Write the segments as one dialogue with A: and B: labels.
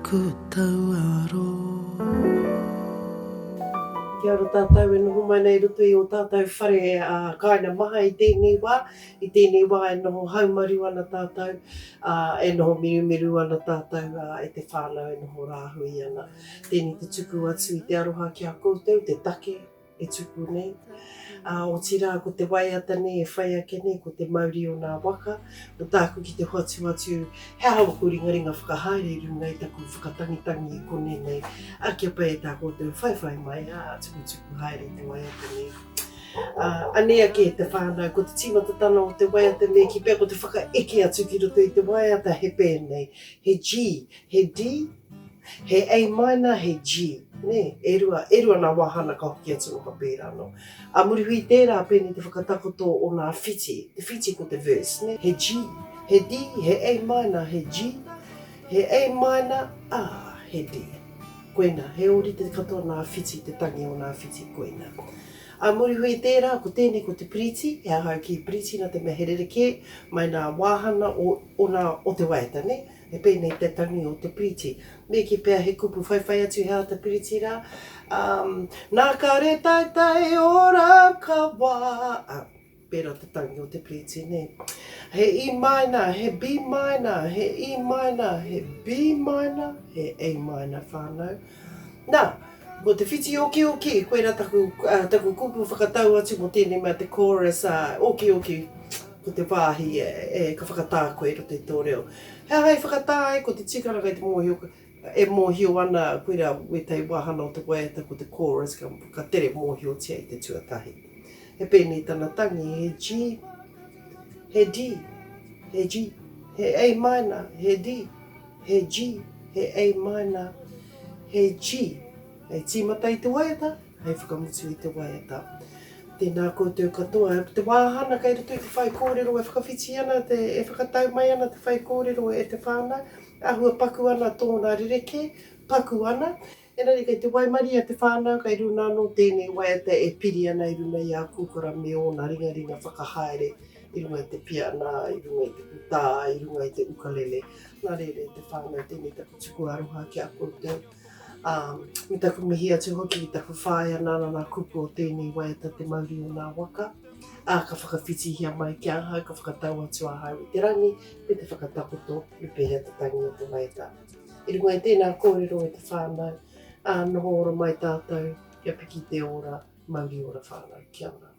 A: kutauaro.
B: Kia ora tātou e noho mai nei roto I o tātou whare kaina maha I tēnei wā. I tēnei wā e noho haumaru ana tātou, e noho miru ana tātou e te whānau e noho rāhui ana. Tēnei te tuku atu I te aroha ki a koutou, te take e tuku nei. O tira ko te waiata nei e whai ake nei ko te mauri o nā waka. O tāku ki te hoatu atu he hawa ko ringaringa whakahaere I runga I taku whakatangitangi I kone nei. A kia pai e tā koutou whai mai tuku haere te waiata nei. Anea ke te whānau, ko te tīmatatana o te waiata nei ki pēr ko te whakaeke atu ki roto I te waiata he pēnei. He G, he D, he A minor, he G. Ne, e rua nā wahana ka hoki atu no ka pēra no. A murihui tērā pēnei te whakatakoto o nā whiti, te whiti ko te verse, ne? He G, he D, he A minor, he G, he A minor, he D. Koina, he ori te katoa nā whiti, te tangi o nā whiti, koina. A murihui tērā, ko tēnei ko te priti, he ahau ki priti na te meherereke, mai nā wahana o te waiata, ne? He pēnei te tangi o te priti. Me ki pēr he kupu whai atu hea te priti rā. Nā ka re tai o rau ka wā. Pēra te tangi o te priti, ne? He E minor, he B minor, he E minor, he B minor, he A minor whānau. Nā, mo te whiti oki, koera taku kupu whakatau atu mo tēnei mea te chorus, oki, ko te wāhi ka whakatā koe roto I tō reo. Hea hei whakatā ko te tikara kai te mōhio, e mōhio ana koera wetei wahana o te waiata ko te chorus, ka tere mōhio tia I te tuatahi. He pēnei tana tangi, he G, he D, he G, he A minor, he D, he G, he A minor, he G. Hei tīmata I te waiata, hei whakamutu I te waiata. Tēnā koutou katoa, te wāhana kai roto I te whai kōrero e whakawhiti ana, e whakatau mai ana te whai kōrero e te whānau. Ahua paku ana tōna rireke, paku ana. Engari kai te waimari a te whānau, kai runa no tēnei waiata e piri ana I runa I a kūkora me ona ringaringa whakahaere. I runga I te piana, I runga I te puta, I runga I te ukulele. Nā rere te whānau, tēnei taku tuku aroha ki a koutou. Me taku mihi atu hoki I taku whae ana nā kupu o tēnei waiata te mauri o nā waka. Ka whakawhiti hia mai ki ahau, ka whakatau atu ahau I te rangi, me te whakatakoto I pēhea te tangi o te waiata. I runga I tēnā kōrero e te whānau, noho ora mai tātou, kia piki te ora, mauri ora whānau, kia ora.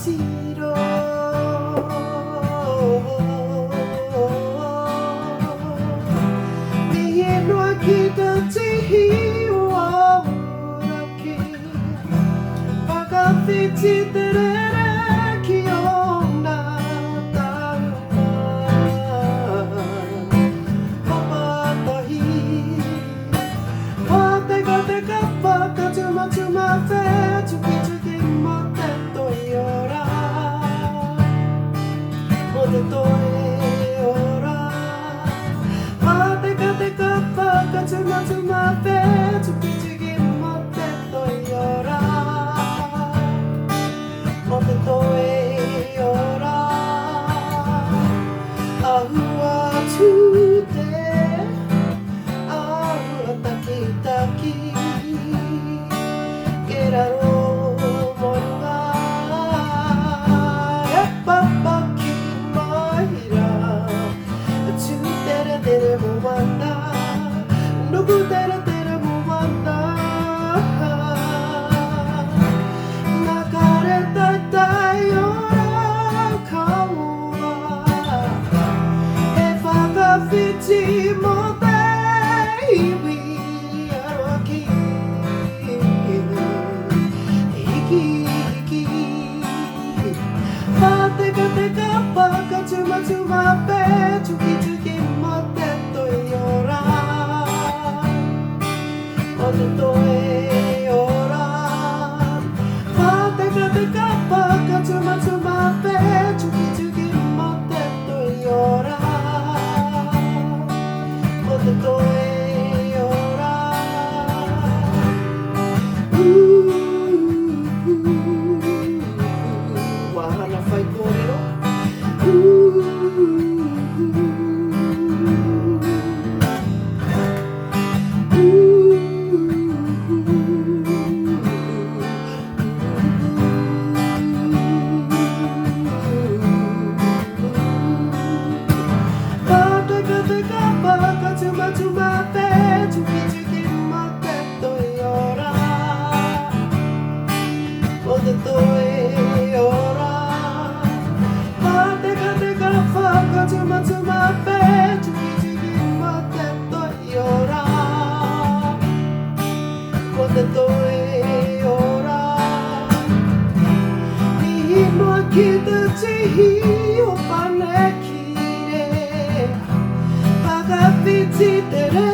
B: Tiro me no ki te tihi o auraki whakawhiti te rere ki o nā taunga papatahi whateka te kapa ka tuma whe tuki mo te toi ora mo te toi ora whateka te kapa ka tuma whe tuki mo te toi ora te toe ora. Pāteka te kapa ka tuma tuma pe, tuki tuki mo te toi ora. O te toe ora. Wahana whai kōrero. Ki te tihi o panekire, pagapiti te re.